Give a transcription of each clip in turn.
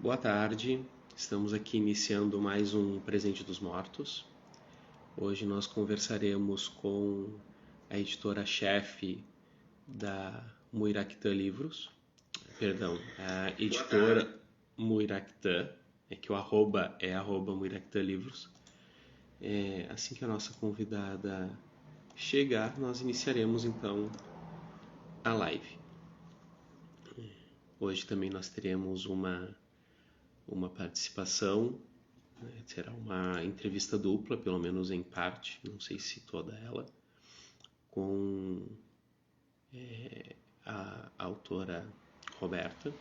Boa tarde, estamos aqui iniciando mais um Presente dos Mortos. Hoje nós conversaremos com a editora-chefe da Muiractã Livros, perdão, a editora Muiractã, é que o arroba é arroba Muiractã Livros. Assim que a nossa convidada chegar, nós iniciaremos então a live. Hoje também nós teremos uma participação, né? Será uma entrevista dupla, pelo menos em parte, não sei se toda ela, com a autora Roberta,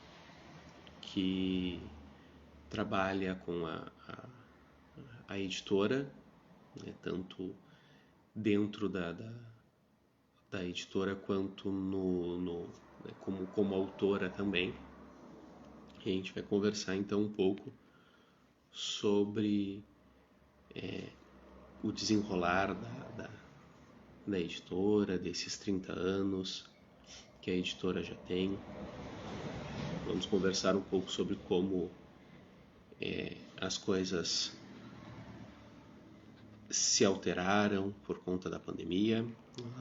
que trabalha com a editora, né? Tanto dentro da editora quanto né? como autora também. E a gente vai conversar então um pouco sobre o desenrolar da editora, desses 30 anos que a editora já tem. Vamos conversar um pouco sobre como as coisas se alteraram por conta da pandemia.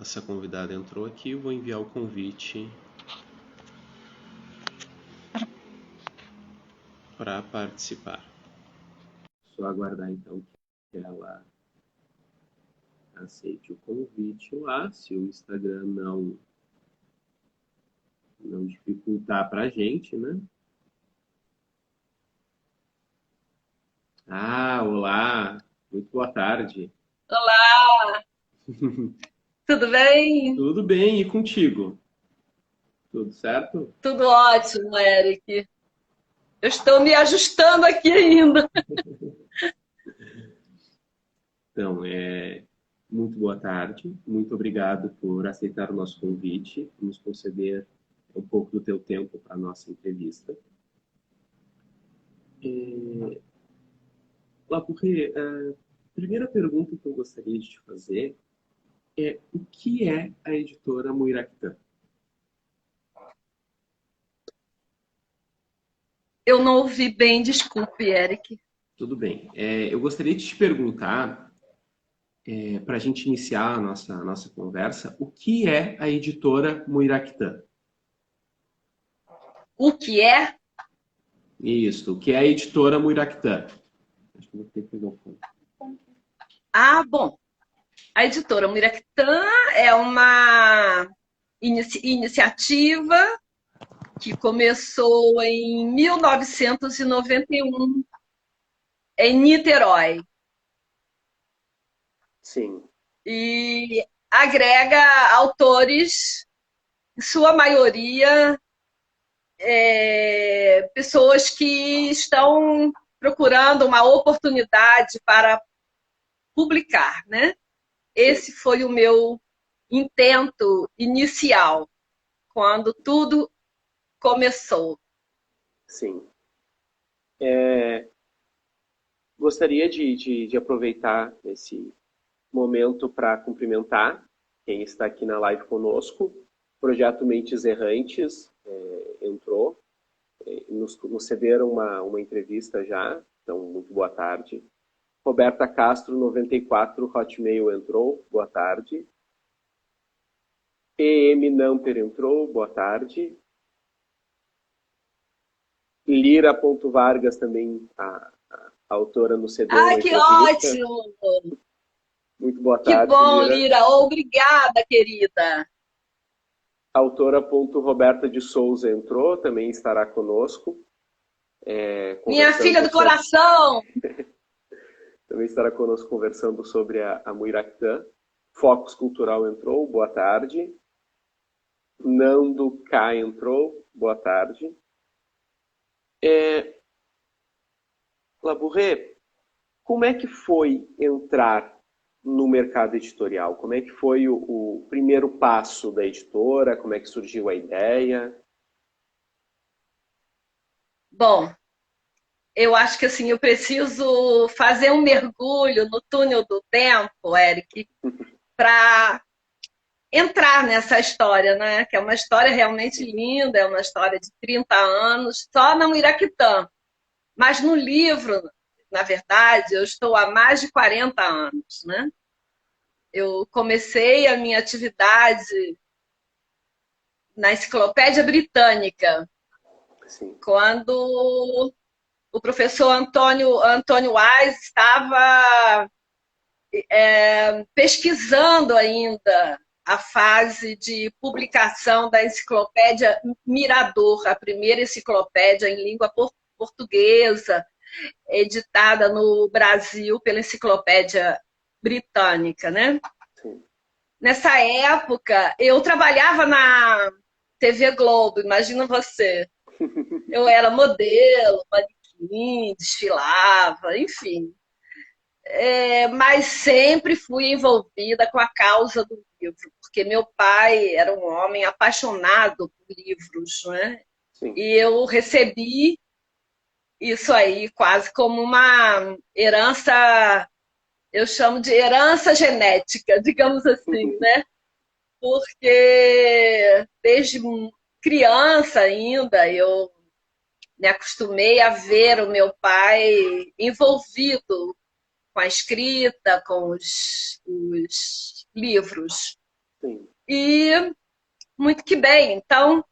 Essa convidada entrou aqui, vou enviar o convite para participar. Só aguardar então que ela aceite o convite lá, se o Instagram não dificultar para a gente, né? Ah, olá, muito boa tarde. Olá, tudo bem? Tudo bem, e contigo? Tudo certo? Tudo ótimo, Eric. Eu estou me ajustando aqui ainda. Então, muito boa tarde, muito obrigado por aceitar o nosso convite, por nos conceder um pouco do teu tempo para a nossa entrevista. Lacourrier, a primeira pergunta que eu gostaria de te fazer é o que é a editora Muiractã? Eu não ouvi bem, desculpe, Eric. Tudo bem. Eu gostaria de te perguntar, para a gente iniciar a nossa conversa, o que é a editora Muiractã? O que é? Isso, o que é a editora Muiractã? Acho que vou ter que pegar o fone. Bom, a editora Muiractã é uma iniciativa que começou em 1991 em Niterói Sim, e agrega autores, em sua maioria, pessoas que estão procurando uma oportunidade para publicar, né? sim, Esse foi o meu intento inicial, quando tudo começou. sim. Gostaria de aproveitar esse momento para cumprimentar quem está aqui na live conosco. O projeto Mentes Errantes entrou, nos cederam uma entrevista já, então muito boa tarde. Roberta Castro, 94, Hotmail entrou, boa tarde. EM Namper entrou, boa tarde. Lira.vargas também, a autora nos cedeu uma Que entrevista. ótimo! Muito boa Que tarde, bom, Lira. Lira! Obrigada, querida! A autora Roberta de Souza entrou, também estará conosco. Minha filha do Sobre... coração! Também estará conosco conversando sobre a Muiractã. Focus Cultural entrou, boa tarde. Nando K entrou, boa tarde. Labouré, como é que foi entrar no mercado editorial? Como é que foi o primeiro passo da editora? Como é que surgiu a ideia? Bom, eu acho que assim, eu preciso fazer um mergulho no túnel do tempo, Eric, para entrar nessa história, né? Que é uma história realmente linda, é uma história de 30 anos, só na Iraquitã. Mas no livro, na verdade, eu estou há mais de 40 anos, né? Eu comecei a minha atividade na Enciclopédia Britânica, Sim. quando o professor Antônio Wise estava pesquisando ainda a fase de publicação da Enciclopédia Mirador, a primeira enciclopédia em língua portuguesa, editada no Brasil pela Enciclopédia Britânica, né? Sim. Nessa época, eu trabalhava na TV Globo, imagina você. Eu era modelo, manequim, desfilava, enfim. Mas sempre fui envolvida com a causa do livro, porque meu pai era um homem apaixonado por livros, né? Sim. E eu recebi isso aí quase como uma herança, eu chamo de herança genética, digamos assim, né? Porque desde criança ainda eu me acostumei a ver o meu pai envolvido com a escrita, com os livros. Sim. E muito que bem, então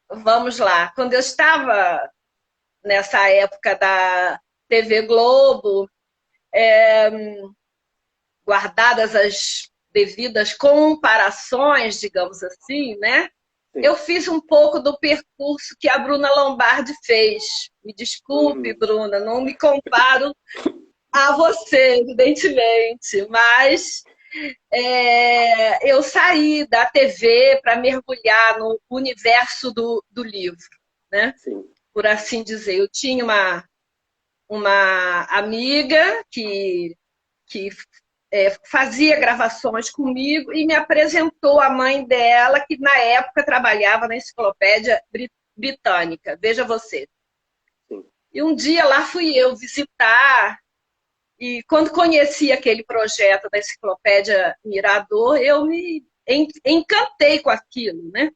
vamos lá. Quando eu estava nessa época da TV Globo, guardadas as devidas comparações, digamos assim, né? Sim. Eu fiz um pouco do percurso que a Bruna Lombardi fez. Me desculpe, Bruna, não me comparo a você, evidentemente, mas eu saí da TV para mergulhar no universo do livro, né? Sim. Por assim dizer. Eu tinha uma amiga que fazia gravações comigo e me apresentou a mãe dela, que na época trabalhava na Enciclopédia Britânica. Veja você. Sim. E um dia lá fui eu visitar, e quando conheci aquele projeto da Enciclopédia Mirador, eu me encantei com aquilo, né?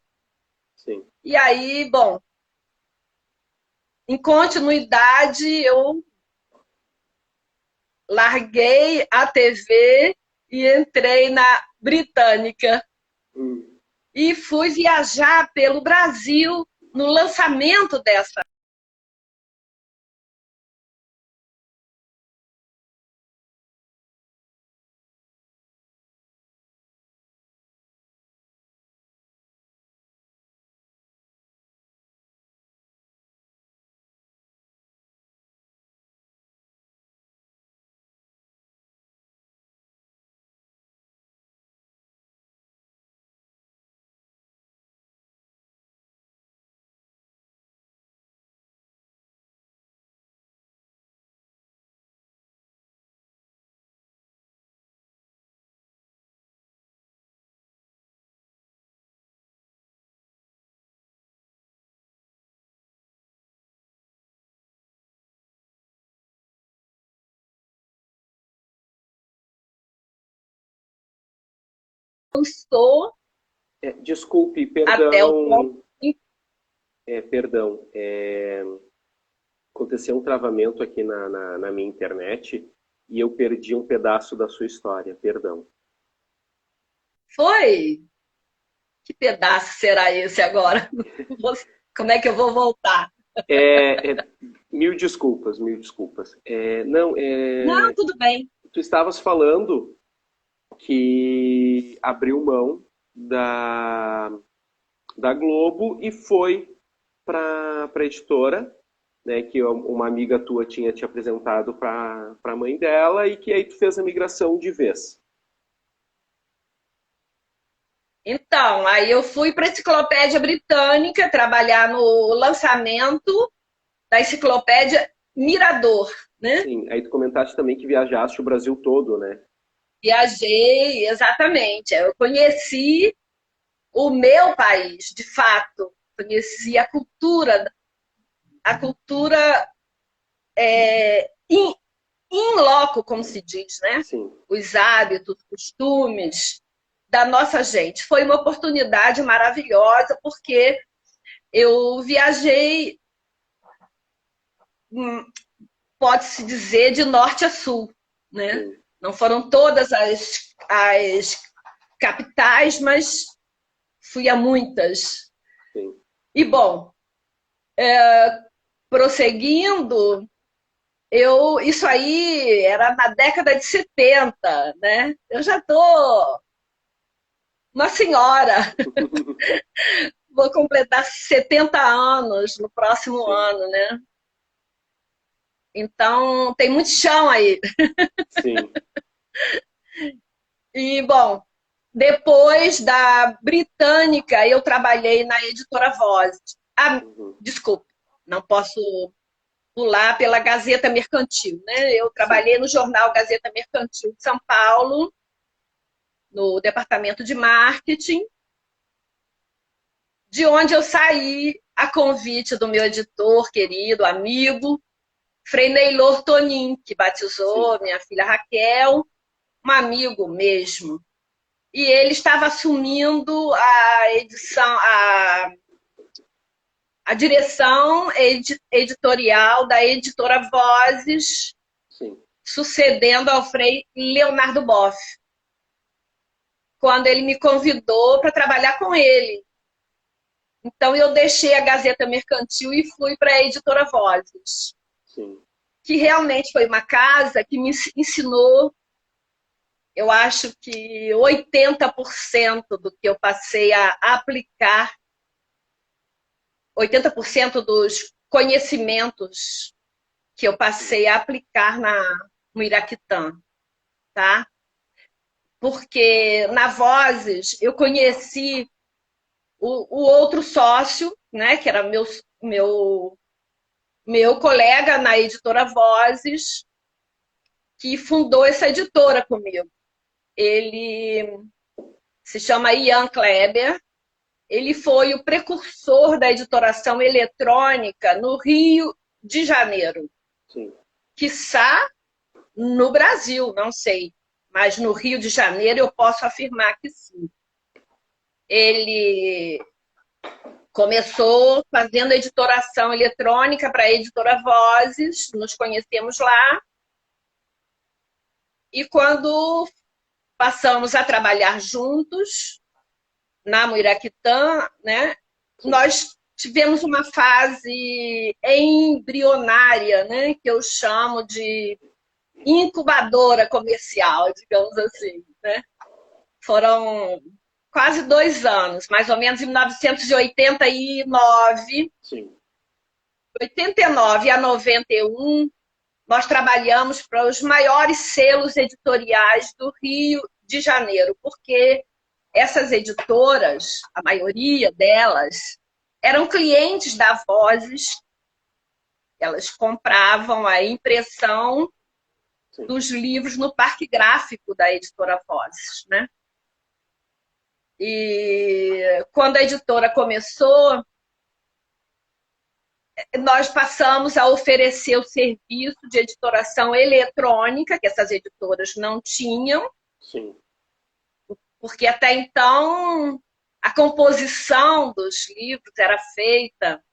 Sim. E aí, bom, em continuidade, eu larguei a TV e entrei na Britânica. E fui viajar pelo Brasil no lançamento dessa. Eu estou Desculpe, até o ponto. Perdão. Aconteceu um travamento aqui na minha internet e eu perdi um pedaço da sua história. Perdão. Foi? Que pedaço será esse agora? Como é que eu vou voltar? Mil desculpas, mil desculpas. Não, tudo bem. Tu estavas falando que abriu mão da Globo e foi para a editora, né, que uma amiga tua tinha te apresentado para a mãe dela e que aí tu fez a migração de vez. Então, aí eu fui para a Enciclopédia Britânica trabalhar no lançamento da Enciclopédia Mirador, né? Sim, aí tu comentaste também que viajaste o Brasil todo, né? Viajei, exatamente. Eu conheci o meu país, de fato. Conheci a cultura in loco, como se diz, né? Sim. Os hábitos, costumes da nossa gente. Foi uma oportunidade maravilhosa, porque eu viajei pode-se dizer, de norte a sul, né? Sim. Não foram todas as capitais, mas fui a muitas. Sim. E, bom, prosseguindo, isso aí era na década de 70, né? Eu já tô uma senhora, vou completar 70 anos no próximo Sim. ano, né? Então, tem muito chão aí. Sim. E, bom, depois da Britânica, eu trabalhei na editora Voz. Uhum. Desculpe, não posso pular pela Gazeta Mercantil, né? Eu trabalhei no jornal Gazeta Mercantil de São Paulo, no departamento de marketing, de onde eu saí a convite do meu editor querido, amigo, Frei Neylor Tonin, que batizou minha filha Raquel, um amigo mesmo. E ele estava assumindo a edição, a direção editorial da editora Vozes, Sim. sucedendo ao Frei Leonardo Boff, quando ele me convidou para trabalhar com ele. Então, eu deixei a Gazeta Mercantil e fui para a editora Vozes, Sim. que realmente foi uma casa que me ensinou, eu acho que 80% do que eu passei a aplicar, 80% dos conhecimentos que eu passei a aplicar no Iraquitã, tá? Porque na Vozes eu conheci o outro sócio, né, que era meu colega na editora Vozes, que fundou essa editora comigo. Ele se chama Ian Kleber. Ele foi o precursor da editoração eletrônica no Rio de Janeiro. Sim. Quiçá no Brasil, não sei. Mas no Rio de Janeiro eu posso afirmar que sim. Ele começou fazendo editoração eletrônica para a editora Vozes, nos conhecemos lá. E quando passamos a trabalhar juntos na Muiraquitã, né, nós tivemos uma fase embrionária, né, que eu chamo de incubadora comercial, digamos assim, né? Foram quase 2 anos, mais ou menos em 1989. Sim. 89 a 91, nós trabalhamos para os maiores selos editoriais do Rio de Janeiro, porque essas editoras, a maioria delas, eram clientes da Vozes, elas compravam a impressão dos livros no parque gráfico da editora Vozes, né? E quando a editora começou, nós passamos a oferecer o serviço de editoração eletrônica, que essas editoras não tinham. Sim. Porque até então a composição dos livros era feita...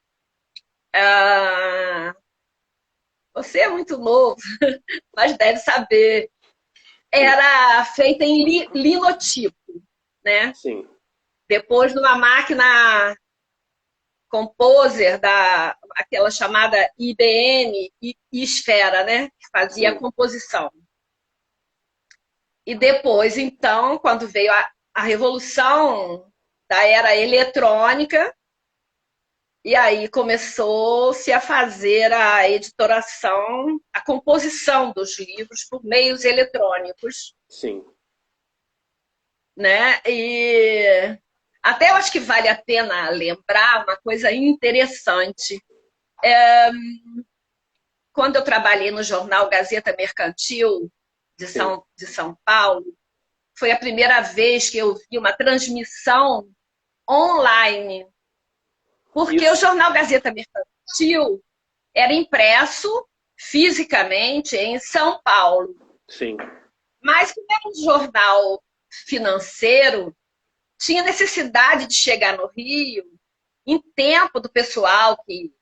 Você é muito novo, mas deve saber. Era feita em linotipo, né? Sim. Depois, numa máquina composer, aquela chamada IBM e Esfera, né? Que fazia a composição. E depois, então, quando veio a revolução da era eletrônica, e aí começou-se a fazer a editoração, a composição dos livros por meios eletrônicos. Sim. Né? E até eu acho que vale a pena lembrar uma coisa interessante. Quando eu trabalhei no jornal Gazeta Mercantil de São Paulo, foi a primeira vez que eu vi uma transmissão online. Porque o jornal Gazeta Mercantil era impresso fisicamente em São Paulo. Sim. Mas como era um jornal financeiro, tinha necessidade de chegar no Rio em tempo do pessoal que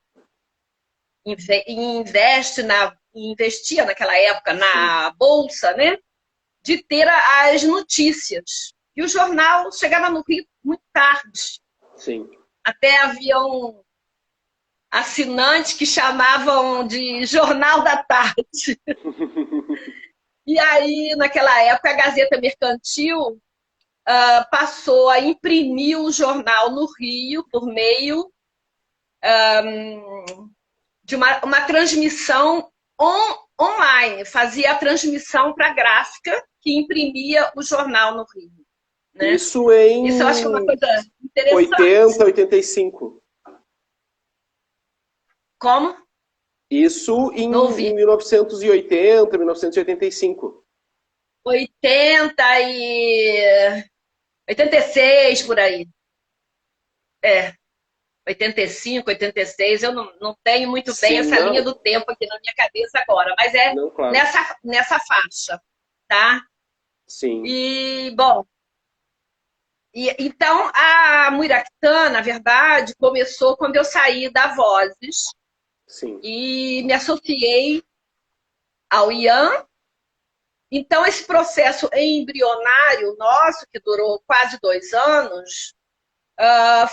investia naquela época na Bolsa, né? De ter as notícias. E o jornal chegava no Rio muito tarde. Sim. Até haviam assinantes que chamavam de Jornal da Tarde. E aí, naquela época, a Gazeta Mercantil passou a imprimir o jornal no Rio por meio de uma transmissão online. Fazia a transmissão para a gráfica que imprimia o jornal no Rio. Né? Isso em Isso eu acho que é uma coisa interessante. 80, 85. Como? Isso em 1980, 1985. 86, por aí. 85, 86, eu não tenho muito bem essa linha do tempo aqui na minha cabeça agora, mas não, claro. nessa faixa, tá? Sim. E, bom, então a Muiractã, na verdade, começou quando eu saí da Vozes. Sim. E me associei ao Ian. Então, esse processo embrionário nosso, que durou quase 2 anos,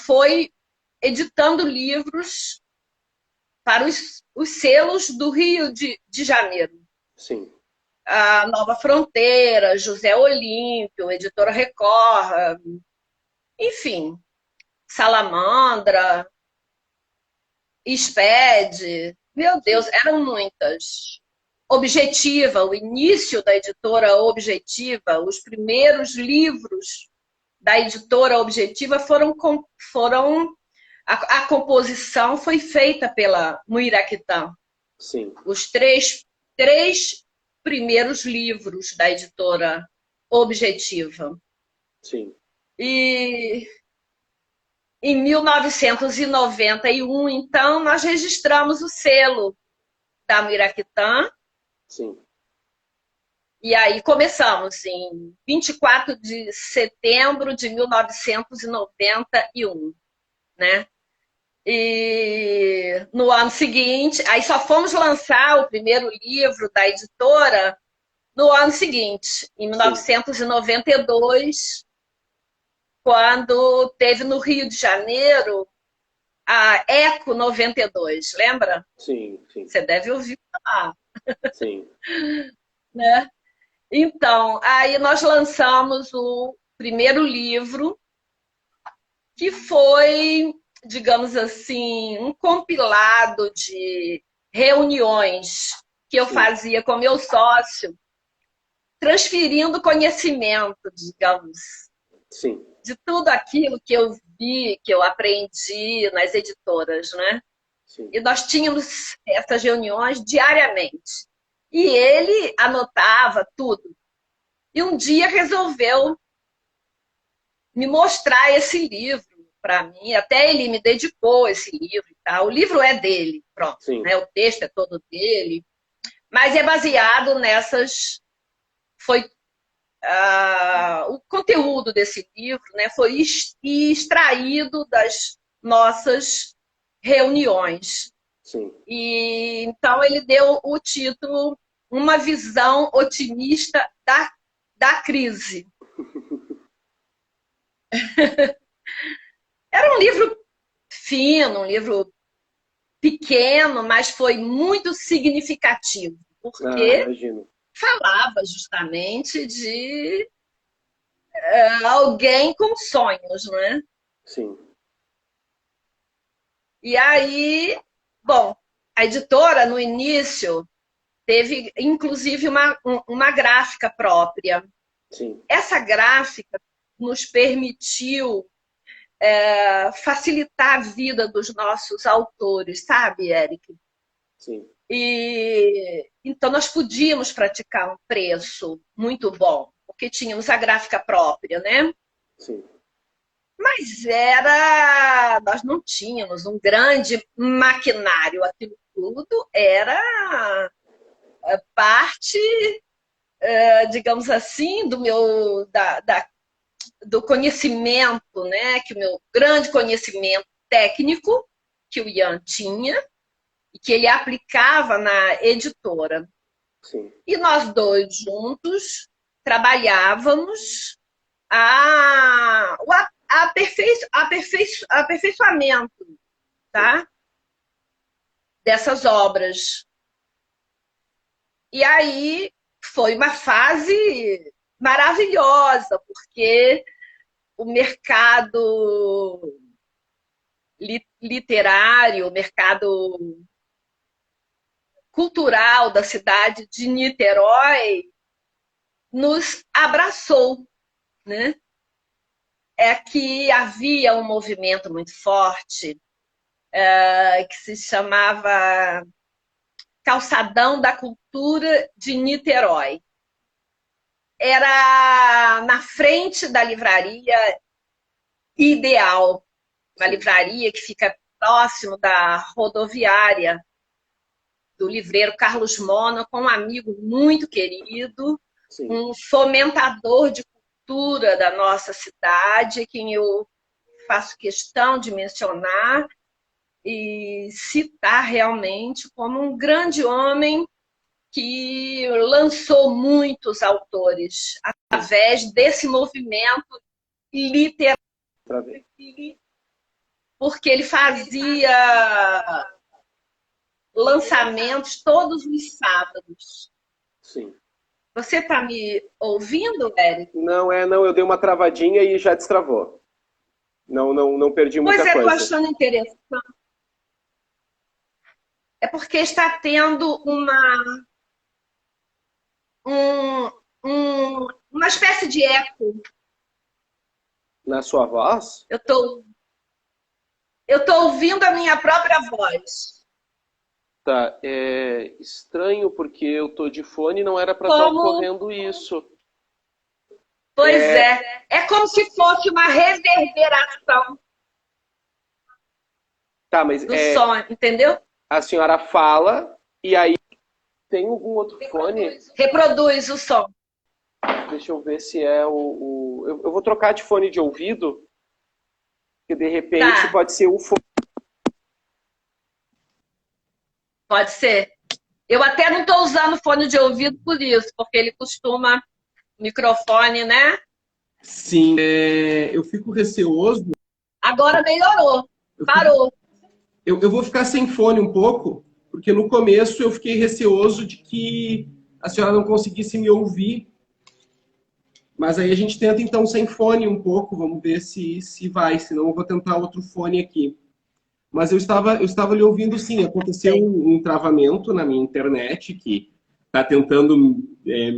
foi editando livros para os selos do Rio de Janeiro. Sim. A Nova Fronteira, José Olímpio, Editora Record, enfim, Salamandra, SPED, meu Deus, eram muitas. Objetiva, o início da editora Objetiva, os primeiros livros da editora Objetiva a composição foi feita pela Muiractã. Sim. Os três primeiros livros da editora Objetiva. Sim. E em 1991, então, nós registramos o selo da Muiractã. Sim. E aí começamos em 24 de setembro de 1991, né? E no ano seguinte, aí só fomos lançar o primeiro livro da editora no ano seguinte, em 1992, quando teve no Rio de Janeiro a Eco 92, lembra? Sim, sim. Você deve ouvir falar. Sim. Né? Então, aí nós lançamos o primeiro livro, que foi, digamos assim, um compilado de reuniões que eu fazia com meu sócio, transferindo conhecimento, digamos. Sim. De tudo aquilo que eu vi, que eu aprendi nas editoras, né? Sim. E nós tínhamos essas reuniões diariamente. E ele anotava tudo. E um dia resolveu me mostrar esse livro para mim. Até ele me dedicou esse livro e tal. O livro é dele, pronto. Né? O texto é todo dele. Mas é baseado nessas... o conteúdo desse livro, né, foi extraído das nossas reuniões. Sim. E então ele deu o título Uma Visão Otimista da Crise. Era um livro fino, um livro pequeno, mas foi muito significativo, porque falava justamente de alguém com sonhos, não é? Sim. E aí, bom, a editora, no início, teve, inclusive, uma gráfica própria. Sim. Essa gráfica nos permitiu facilitar a vida dos nossos autores, sabe, Eric? Sim. E então nós podíamos praticar um preço muito bom, porque tínhamos a gráfica própria, né? Sim. Mas nós não tínhamos um grande maquinário, aquilo tudo era parte, digamos assim, do conhecimento, né? Que o meu grande conhecimento técnico que o Ian tinha. e que ele aplicava na editora. Sim. E nós dois juntos trabalhávamos o aperfeiçoamento, tá? Dessas obras. E aí foi uma fase maravilhosa, porque o mercado literário, o mercado cultural da cidade de Niterói nos abraçou, né? É que havia um movimento muito forte que se chamava Calçadão da Cultura de Niterói. Era na frente da livraria Ideal, uma livraria que fica próximo da rodoviária, do livreiro Carlos Mona, com um amigo muito querido, Sim. um fomentador de cultura da nossa cidade, quem eu faço questão de mencionar e citar realmente como um grande homem que lançou muitos autores através desse movimento literário, porque ele fazia lançamentos todos os sábados. Sim. Você está me ouvindo, Érico? Não, eu dei uma travadinha e já destravou. Não perdi muita coisa. Pois estou achando interessante. É porque está tendo uma espécie de eco. Na sua voz? Eu tô ouvindo a minha própria voz. Tá, é estranho porque eu tô de fone e não era para estar ocorrendo isso. Pois é. É como se fosse uma reverberação mas do som, entendeu? A senhora fala e aí tem algum outro fone? Reproduz o som. Deixa eu ver se é eu vou trocar de fone de ouvido, que de repente pode ser o fone. Pode ser. Eu até não estou usando fone de ouvido por isso, porque ele costuma microfone, né? Sim, eu fico receoso. Agora melhorou. Parou. Eu vou ficar sem fone um pouco, porque no começo eu fiquei receoso de que a senhora não conseguisse me ouvir. Mas aí a gente tenta então sem fone um pouco, vamos ver se vai, senão eu vou tentar outro fone aqui. Mas eu estava lhe ouvindo sim, aconteceu um travamento na minha internet, que está tentando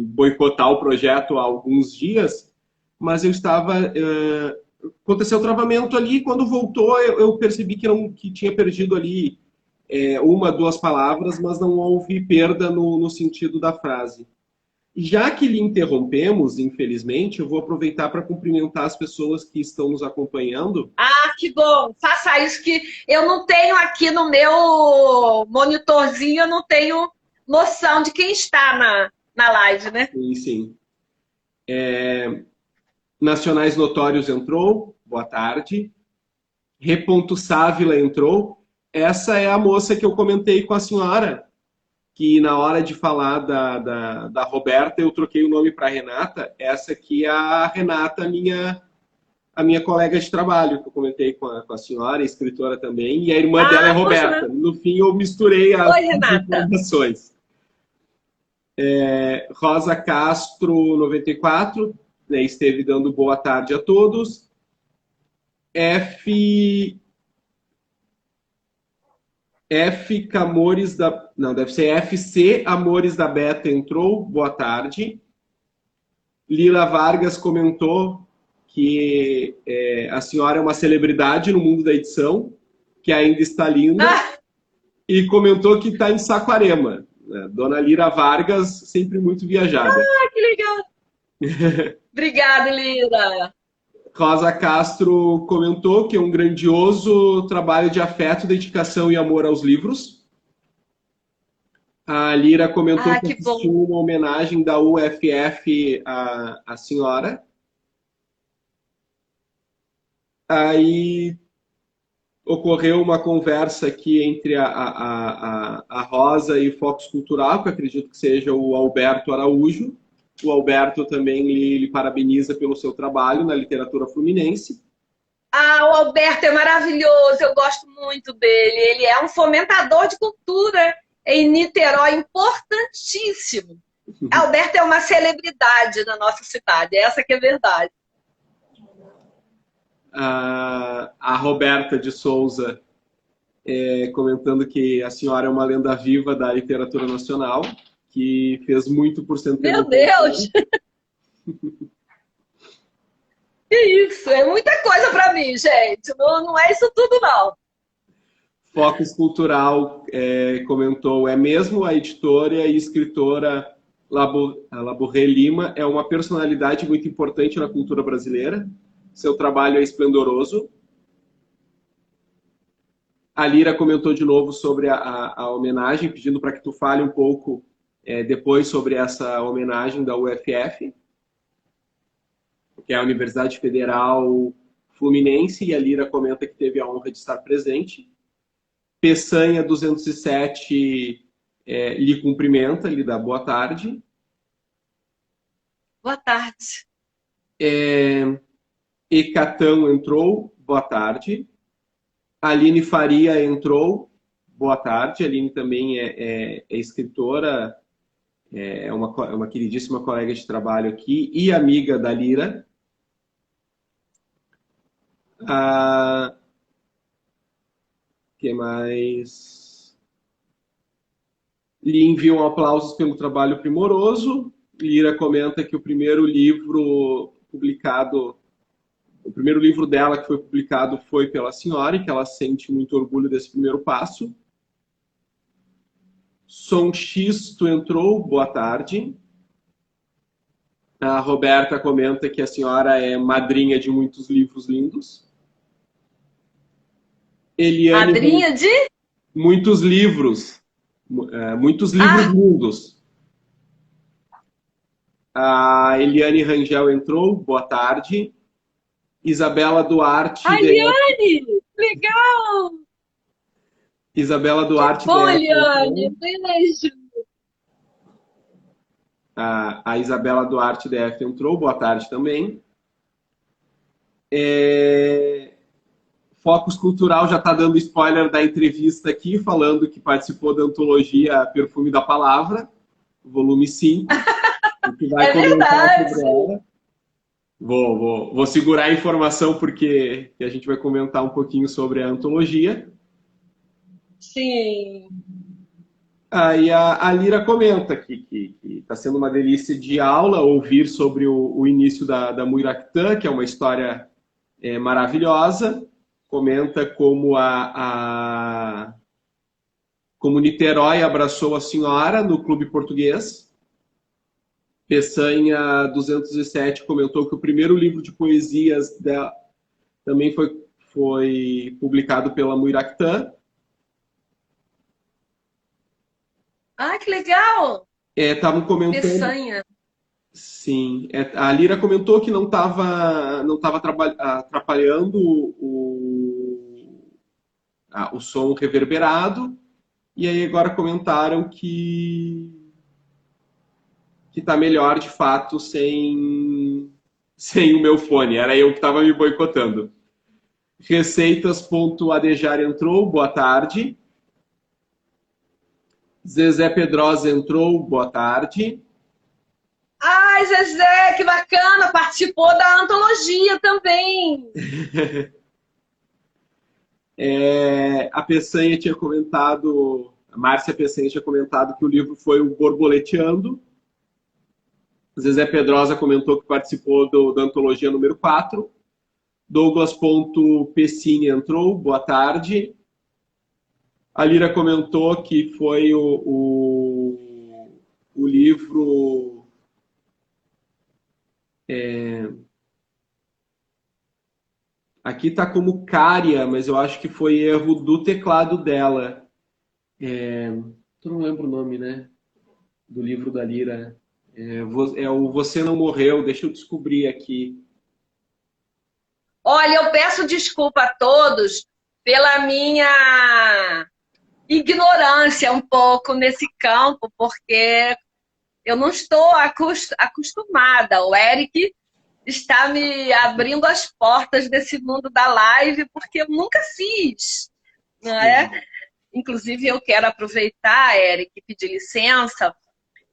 boicotar o projeto há alguns dias, mas eu estava... aconteceu o travamento ali, quando voltou eu percebi que tinha perdido ali uma, duas palavras, mas não houve perda no sentido da frase. Já que lhe interrompemos, infelizmente, eu vou aproveitar para cumprimentar as pessoas que estão nos acompanhando. Ah, que bom! Faça isso, que eu não tenho aqui no meu monitorzinho, eu não tenho noção de quem está na live, né? Sim, sim. Nacionais Notórios entrou, boa tarde. Sávila entrou. Essa é a moça que eu comentei com a senhora, que na hora de falar da Roberta, eu troquei o nome para Renata. Essa aqui é a Renata, a minha colega de trabalho, que eu comentei com a senhora, escritora também, e a irmã dela é Roberta. No fim, eu misturei as informações. Rosa Castro, 94, né, esteve dando boa tarde a todos. Amores da... Não, deve ser FC Amores da Beta entrou, boa tarde. Lila Vargas comentou que a senhora é uma celebridade no mundo da edição, que ainda está linda, e comentou que está em Saquarema. Né? Dona Lira Vargas, sempre muito viajada. Ah, que legal! Obrigada, Lira! Rosa Castro comentou que é um grandioso trabalho de afeto, dedicação e amor aos livros. A Lira comentou que assistiu uma homenagem da UFF à senhora. Aí ocorreu uma conversa aqui entre a Rosa e o Focus Cultural, que eu acredito que seja o Alberto Araújo. O Alberto também lhe parabeniza pelo seu trabalho na literatura fluminense. Ah, o Alberto é maravilhoso, eu gosto muito dele. Ele é um fomentador de cultura em Niterói, importantíssimo. Alberto é uma celebridade na nossa cidade, essa que é a verdade. A Roberta de Souza comentando que a senhora é uma lenda viva da literatura nacional, que fez muito por Centeno. Meu Deus! Que isso, é muita coisa para mim, gente. Não, não é isso tudo, não. Focus Cultural comentou, é mesmo a editora e escritora Labouré Lima é uma personalidade muito importante na cultura brasileira. Seu trabalho é esplendoroso. A Lira comentou de novo sobre a homenagem, pedindo para que tu fale um pouco depois sobre essa homenagem da UFF, que é a Universidade Federal Fluminense, e a Lira comenta que teve a honra de estar presente. Peçanha 207 lhe cumprimenta, lhe dá boa tarde. Boa tarde. Ecatão entrou, boa tarde. Aline Faria entrou, boa tarde. A Aline também é escritora, é uma queridíssima colega de trabalho aqui e amiga da Lira. Que mais? Lhe enviam aplausos pelo trabalho primoroso. Lira comenta que o primeiro livro dela que foi publicado foi pela senhora e que ela sente muito orgulho desse primeiro passo. Som Xisto entrou, boa tarde. A Roberta comenta que a senhora é madrinha de muitos livros lindos. Eliane, madrinha de? Muitos livros lindos. A Eliane Rangel entrou, boa tarde. Isabela Duarte. Eliane, legal! Isabela Duarte. Bom, Eliane, beijo. A Isabela Duarte DF entrou, boa tarde também. Focus Cultural já está dando spoiler da entrevista aqui, falando que participou da antologia Perfume da Palavra, volume 5. Que vai comentar sobre ela. Vou segurar a informação porque a gente vai comentar um pouquinho sobre a antologia. Sim. Aí a Lira comenta que está sendo uma delícia de aula ouvir sobre o início da Muiractã, que é uma história maravilhosa. Comenta como como Niterói abraçou a senhora no Clube Português. Peçanha 207 comentou que o primeiro livro de poesias dela também foi publicado pela Muiractã. Ah, que legal! Estavam comentando. Peçanha. Sim. A Lira comentou que não estava atrapalhando o som reverberado. E aí agora comentaram que está melhor, de fato, sem o meu fone. Era eu que estava me boicotando. Receitas.adejar entrou, boa tarde. Zezé Pedrosa entrou, boa tarde. Ai, Zezé, que bacana! Participou da antologia também. A Peçanha tinha comentado, a Márcia Peçanha tinha comentado que o livro foi o Borboleteando. Zezé Pedrosa comentou que participou da antologia número 4. Douglas.Pessini entrou, boa tarde. A Lira comentou que foi o livro... Aqui está como Cária, mas eu acho que foi erro do teclado dela. Eu não lembro o nome, né? Do livro da Lira. O Você Não Morreu. Deixa eu descobrir aqui. Olha, eu peço desculpa a todos pela minha ignorância um pouco nesse campo, porque eu não estou acostumada. O Eric está me abrindo as portas desse mundo da live, porque eu nunca fiz, não é? Inclusive, eu quero aproveitar, Eric, e pedir licença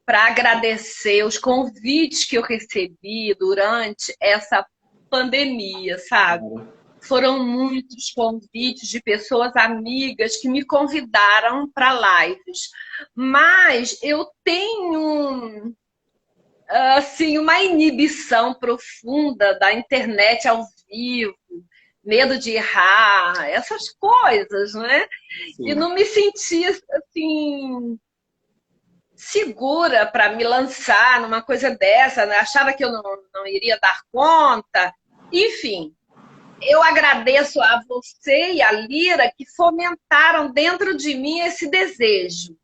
para agradecer os convites que eu recebi durante essa pandemia, sabe? Foram muitos convites de pessoas amigas que me convidaram para lives. Mas eu tenho assim, uma inibição profunda da internet ao vivo, medo de errar, essas coisas, né? Sim. E não me sentia assim segura para me lançar numa coisa dessa, né? Achava que eu não iria dar conta. Enfim, eu agradeço a você e a Lira que fomentaram dentro de mim esse desejo.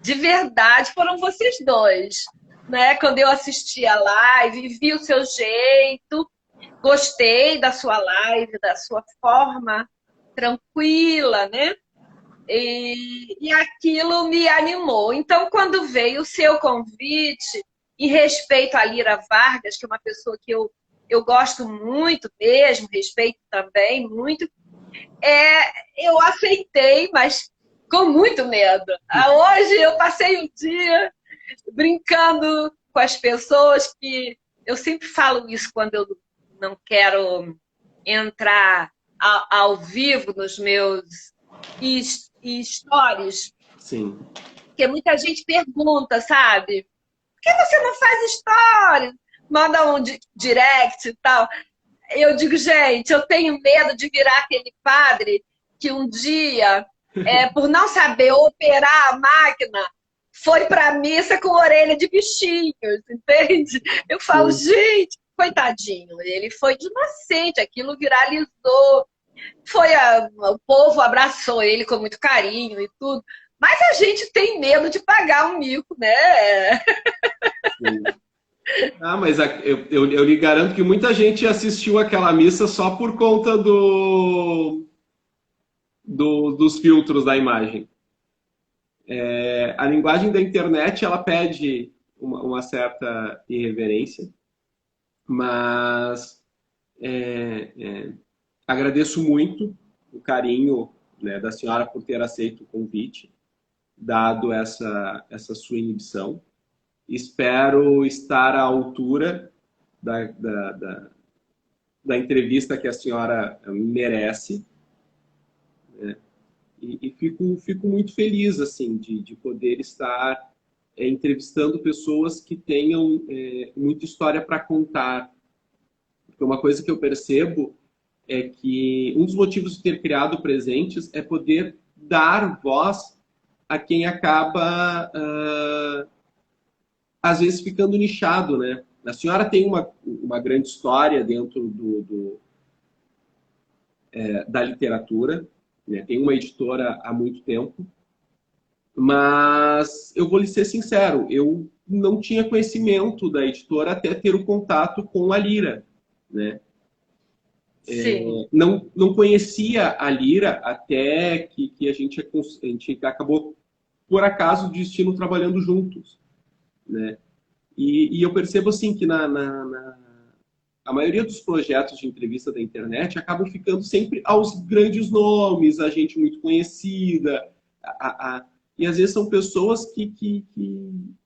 De verdade, foram vocês dois. Né? Quando eu assisti a live, vi o seu jeito, gostei da sua live, da sua forma tranquila, né? E aquilo me animou. Então, quando veio o seu convite, em respeito à Lira Vargas, que é uma pessoa que eu gosto muito mesmo, respeito também muito, eu aceitei, mas com muito medo. Hoje eu passei o dia brincando com as pessoas, que eu sempre falo isso quando eu não quero entrar ao vivo nos meus stories. Sim. Porque muita gente pergunta, sabe? Por que você não faz stories? Manda um direct e tal. Eu digo, gente, eu tenho medo de virar aquele padre que um dia, por não saber operar a máquina, foi para a missa com orelha de bichinhos, entende? Eu falo, gente, coitadinho, ele foi de inocente, aquilo viralizou. O povo abraçou ele com muito carinho e tudo. Mas a gente tem medo de pagar um mico, né? Sim. Ah, mas eu lhe garanto que muita gente assistiu aquela missa só por conta dos filtros da imagem. A linguagem da internet, ela pede uma certa irreverência, mas agradeço muito o carinho, né, da senhora por ter aceito o convite, dado essa sua inibição. Espero estar à altura da entrevista que a senhora merece, né? E fico muito feliz assim, de poder estar entrevistando pessoas que tenham muita história para contar. Porque uma coisa que eu percebo é que um dos motivos de ter criado Presentes é poder dar voz a quem acaba às vezes ficando nichado, né? A senhora tem uma grande história dentro da literatura, né? Tem uma editora há muito tempo, mas eu vou lhe ser sincero, eu não tinha conhecimento da editora até ter o contato com a Lira, né? Não conhecia a Lira até que a gente acabou, por acaso, o destino trabalhando juntos, né? E eu percebo assim que a maioria dos projetos de entrevista da internet acabam ficando sempre aos grandes nomes, a gente muito conhecida, e às vezes são pessoas que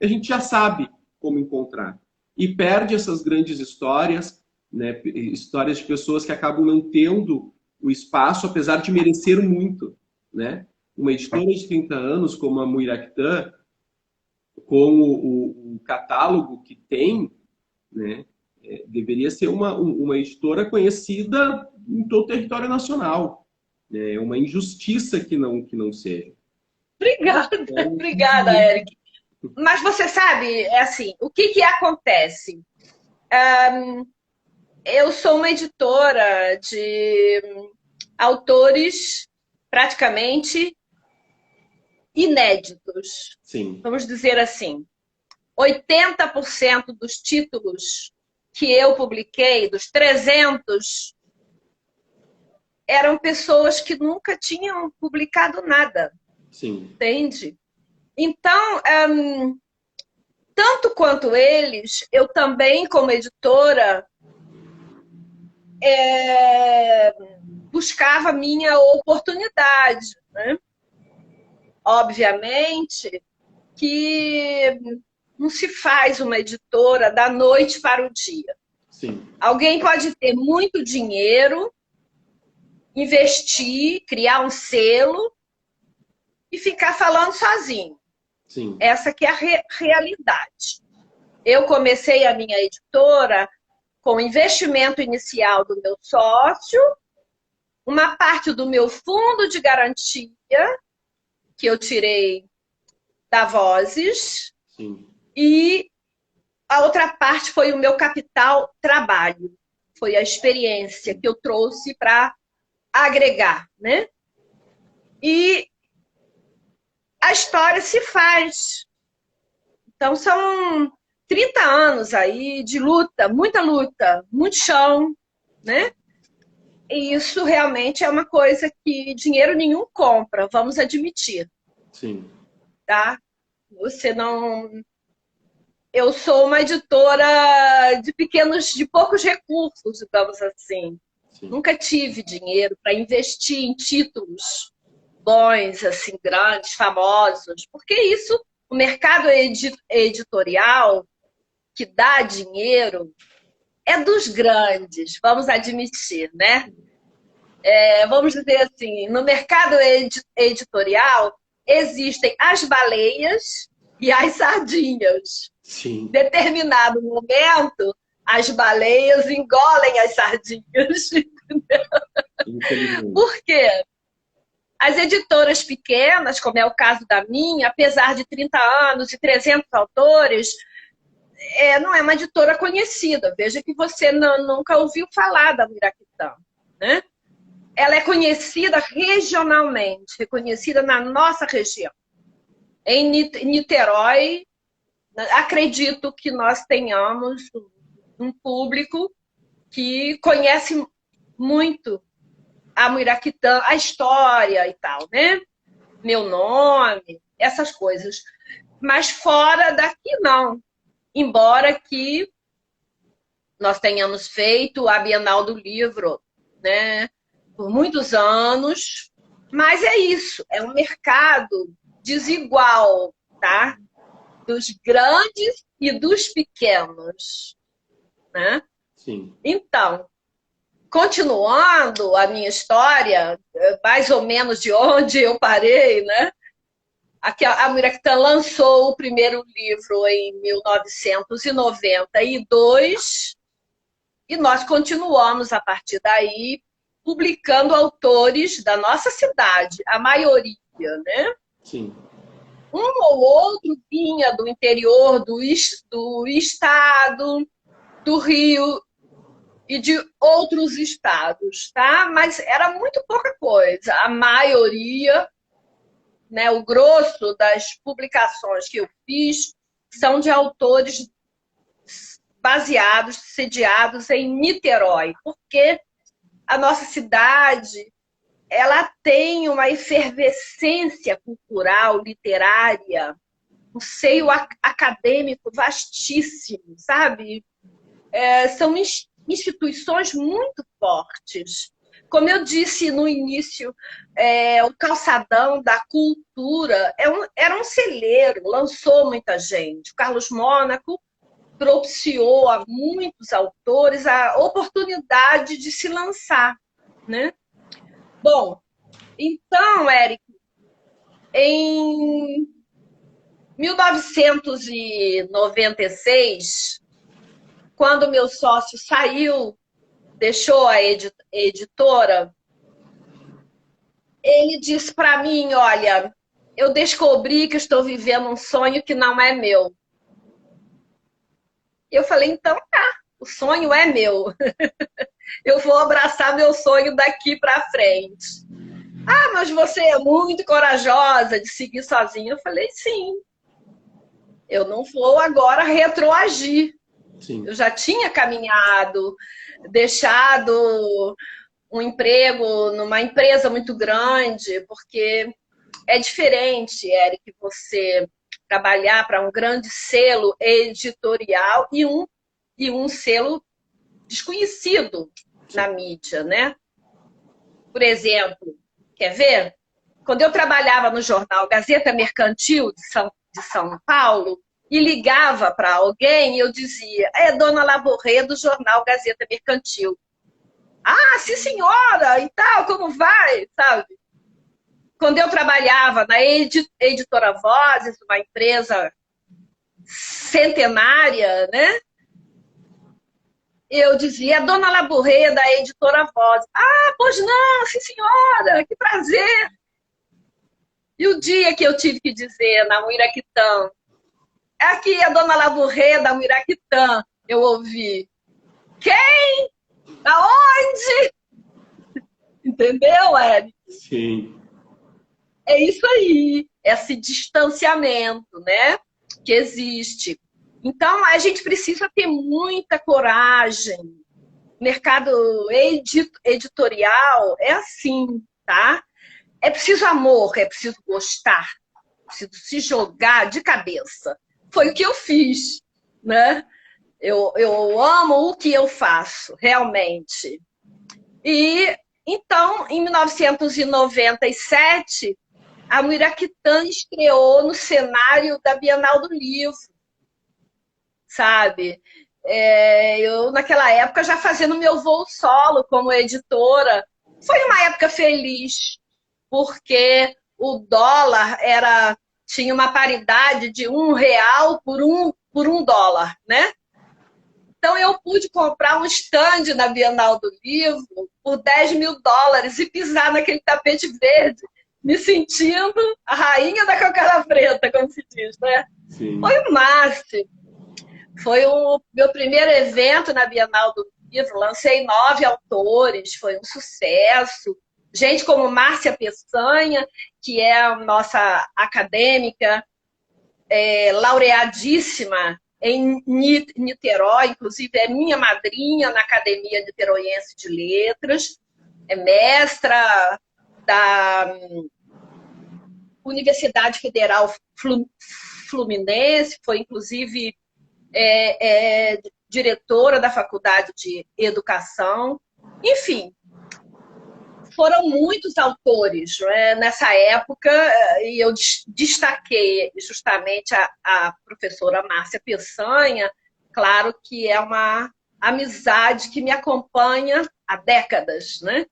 a gente já sabe como encontrar. E perde essas grandes histórias, né? Histórias de pessoas que acabam não tendo o espaço, apesar de merecer muito, né? Uma editora de 30 anos como a Muiractã, com o catálogo que tem, né, deveria ser uma editora conhecida em todo o território nacional. É uma injustiça que não seja. Obrigada, Eric. Mas você sabe, assim, o que acontece? Eu sou uma editora de autores praticamente inéditos. Sim. Vamos dizer assim, 80% dos títulos que eu publiquei, dos 300 eram pessoas que nunca tinham publicado nada. Sim. Entende? Então, tanto quanto eles, eu também, como editora, buscava minha oportunidade, né? Obviamente que não se faz uma editora da noite para o dia. Sim. Alguém pode ter muito dinheiro, investir, criar um selo e ficar falando sozinho. Sim. Essa que é a realidade. Eu comecei a minha editora com o investimento inicial do meu sócio, uma parte do meu fundo de garantia, que eu tirei da Vozes, Sim. e a outra parte foi o meu capital trabalho. Foi a experiência que eu trouxe para agregar, né? E a história se faz. Então, são 30 anos aí de luta, muito chão, né? E isso realmente é uma coisa que dinheiro nenhum compra, vamos admitir. Sim. Tá? Você não... Eu sou uma editora de poucos recursos, digamos assim. Sim. Nunca tive dinheiro para investir em títulos bons, assim, grandes, famosos, porque isso, o mercado editorial que dá dinheiro é dos grandes, vamos admitir, né? Vamos dizer assim, no mercado editorial existem as baleias e as sardinhas. Sim. Em determinado momento, as baleias engolem as sardinhas. Por quê? As editoras pequenas, como é o caso da minha, apesar de 30 anos e 300 autores, não é uma editora conhecida. Veja que você nunca ouviu falar da Muiraquitã, né? Ela é conhecida regionalmente, reconhecida na nossa região. Em Niterói, acredito que nós tenhamos um público que conhece muito a Muiraquitã, a história e tal, né? Meu nome, essas coisas. Mas fora daqui, não. Embora que nós tenhamos feito a Bienal do Livro, né? Por muitos anos. Mas é isso, é um mercado desigual, tá? Dos grandes e dos pequenos, né? Sim. Então, continuando a minha história, mais ou menos de onde eu parei, né? Aqui, a Muiraquitã lançou o primeiro livro em 1992 e nós continuamos, a partir daí, publicando autores da nossa cidade, a maioria, né? Sim. Um ou outro vinha do interior do estado, do Rio e de outros estados, tá? Mas era muito pouca coisa. A maioria, né, o grosso das publicações que eu fiz são de autores baseados, sediados em Niterói, porque a nossa cidade ela tem uma efervescência cultural, literária, um seio acadêmico vastíssimo, sabe? São instituições muito fortes. Como eu disse no início, o calçadão da cultura era um celeiro, lançou muita gente. O Carlos Mônaco propiciou a muitos autores a oportunidade de se lançar, né? Bom, então, Érico, em 1996, quando meu sócio saiu, deixou a editora, ele disse para mim, olha, eu descobri que estou vivendo um sonho que não é meu. Eu falei, então tá, o sonho é meu. Eu vou abraçar meu sonho daqui para frente. Ah, mas você é muito corajosa de seguir sozinha. Eu falei, sim. Eu não vou agora retroagir. Sim. Eu já tinha caminhado, deixado um emprego numa empresa muito grande, porque é diferente, Eric, você trabalhar para um grande selo editorial e um selo desconhecido na mídia, né? Por exemplo, quer ver? Quando eu trabalhava no jornal Gazeta Mercantil de São Paulo e ligava para alguém, eu dizia, é Dona Laborré do jornal Gazeta Mercantil. Ah, sim, senhora, e tal, como vai, sabe? Quando eu trabalhava na Editora Vozes, uma empresa centenária, né? Eu dizia, Dona Laborré da Editora Vozes. Ah, pois não, sim, senhora, que prazer. E o dia que eu tive que dizer na Muiraquitã, aqui é a Dona Laborré da Muiraquitã, eu ouvi, quem? Da onde? Entendeu, Eric? Sim. É isso aí, esse distanciamento, né, que existe. Então, a gente precisa ter muita coragem. O mercado editorial é assim, tá? É preciso amor, é preciso gostar, é preciso se jogar de cabeça. Foi o que eu fiz, né? Eu amo o que eu faço, realmente. E, então, em 1997, a Muiraquitã estreou no cenário da Bienal do Livro, sabe? Eu, naquela época, já fazendo meu voo solo como editora. Foi uma época feliz, porque o dólar tinha uma paridade de R$ 1 por um dólar, né? Então, eu pude comprar um stand na Bienal do Livro por US$ 10.000 e pisar naquele tapete verde, me sentindo a rainha da cocada preta, como se diz, né? Sim. Foi o máximo. Foi o meu primeiro evento na Bienal do Livro, lancei 9 autores, foi um sucesso. Gente como Márcia Peçanha, que é a nossa acadêmica, laureadíssima em Niterói, inclusive é minha madrinha na Academia Niteroiense de Letras, é mestra da Universidade Federal Fluminense, foi inclusive diretora da Faculdade de Educação. Enfim, foram muitos autores, né, nessa época, e eu destaquei justamente a professora Márcia Peçanha, claro que é uma amizade que me acompanha há décadas, né?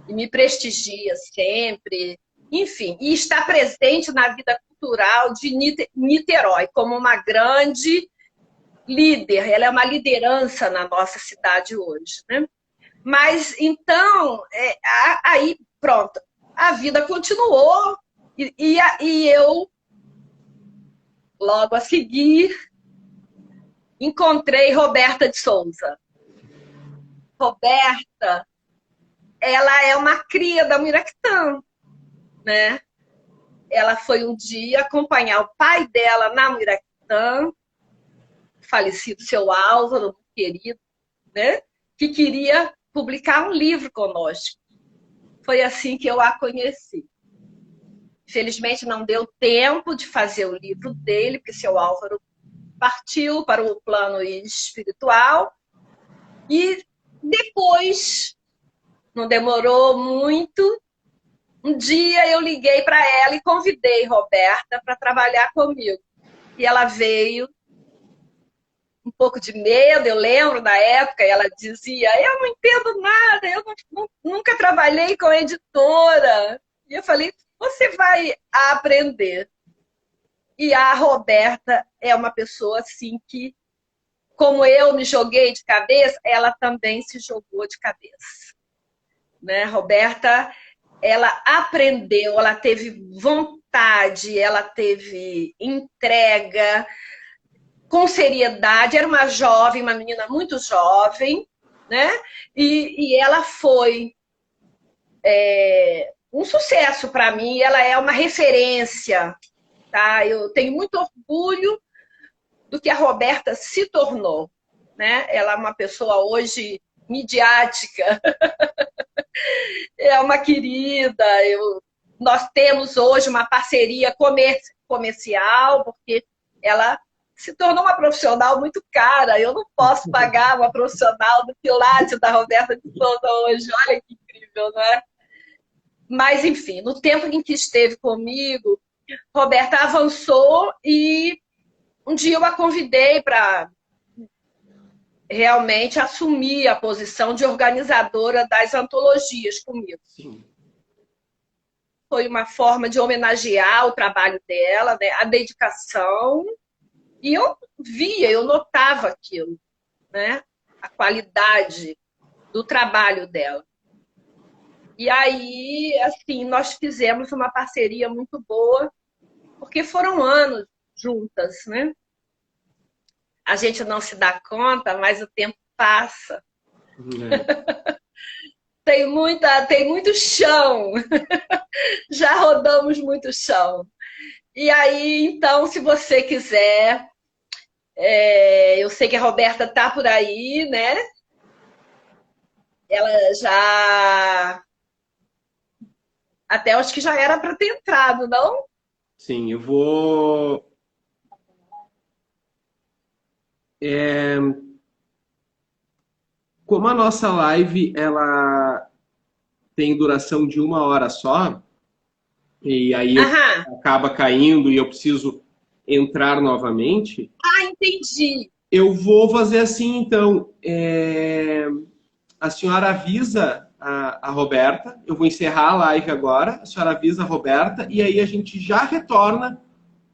E me prestigia sempre, enfim, e está presente na vida cultural de Niterói como uma grande líder, ela é uma liderança na nossa cidade hoje, né? Mas, então, aí, pronto, a vida continuou e eu, logo a seguir, encontrei Roberta de Souza. Roberta, ela é uma cria da Muiraquitã, né? Ela foi um dia acompanhar o pai dela na Muiraquitã, falecido seu Álvaro, querido, né? Que queria publicar um livro conosco. Foi assim que eu a conheci. Infelizmente não deu tempo de fazer o livro dele, porque seu Álvaro partiu para o plano espiritual. E depois, não demorou muito, um dia eu liguei para ela e convidei Roberta para trabalhar comigo. E ela veio um pouco de medo, eu lembro na época, ela dizia, eu não entendo nada, eu nunca trabalhei com editora. E eu falei, você vai aprender. E a Roberta é uma pessoa assim que, como eu me joguei de cabeça, ela também se jogou de cabeça. Né? Roberta, ela aprendeu, ela teve vontade, ela teve entrega, com seriedade, era uma jovem, uma menina muito jovem, né? E ela foi um sucesso para mim, ela é uma referência, tá? Eu tenho muito orgulho do que a Roberta se tornou, né? Ela é uma pessoa hoje midiática, É uma querida. Nós temos hoje uma parceria comercial, porque ela se tornou uma profissional muito cara. Eu não posso pagar uma profissional do Pilates da Roberta de Souza hoje. Olha que incrível, não é? Mas, enfim, no tempo em que esteve comigo, Roberta avançou e um dia eu a convidei para realmente assumir a posição de organizadora das antologias comigo. Sim. Foi uma forma de homenagear o trabalho dela, né, a dedicação. E eu via, eu notava aquilo, né, a qualidade do trabalho dela. E aí, assim, nós fizemos uma parceria muito boa, porque foram anos juntas, né? A gente não se dá conta, mas o tempo passa. Tem muito chão. Já rodamos muito chão. E aí, então, se você quiser, eu sei que a Roberta tá por aí, né? Ela já... Até acho que já era para ter entrado, não? Sim, eu vou... Como a nossa live ela tem duração de 1 hora só, e aí acaba caindo e eu preciso entrar novamente. Ah, entendi. Eu vou fazer assim, então. A senhora avisa a Roberta, eu vou encerrar a live agora, a senhora avisa a Roberta, e aí a gente já retorna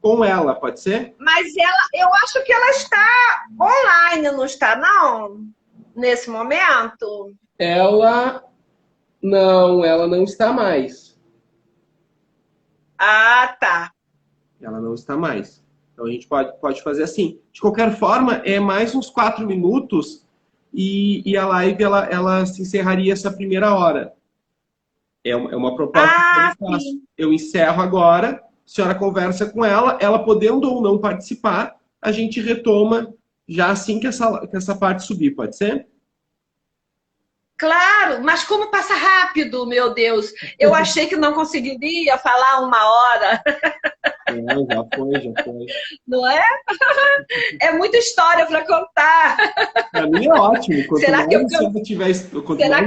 com ela, pode ser? Mas eu acho que ela está online, não está, não? Nesse momento? Ela não está mais. Ah, tá. Ela não está mais. Então a gente pode fazer assim. De qualquer forma, é mais uns 4 minutos e a live ela se encerraria essa primeira hora. É uma proposta que eu faço. Sim. Eu encerro agora, a senhora conversa com ela podendo ou não participar, a gente retoma já assim que essa parte subir, pode ser? Claro, mas como passa rápido, meu Deus. Eu achei que não conseguiria falar 1 hora. Já foi. Não é? É muita história para contar. Para mim é ótimo. Será que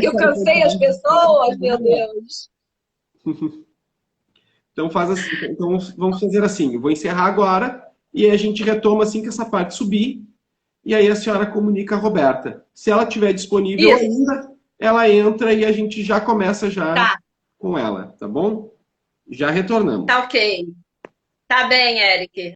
eu cansei as pessoas, meu Deus? Então vamos fazer assim. Eu vou encerrar agora e a gente retoma assim que essa parte subir. E aí a senhora comunica a Roberta. Se ela estiver disponível ainda, ela entra e a gente já começa com ela, tá bom? Já retornamos. Tá ok. Tá bem, Eric.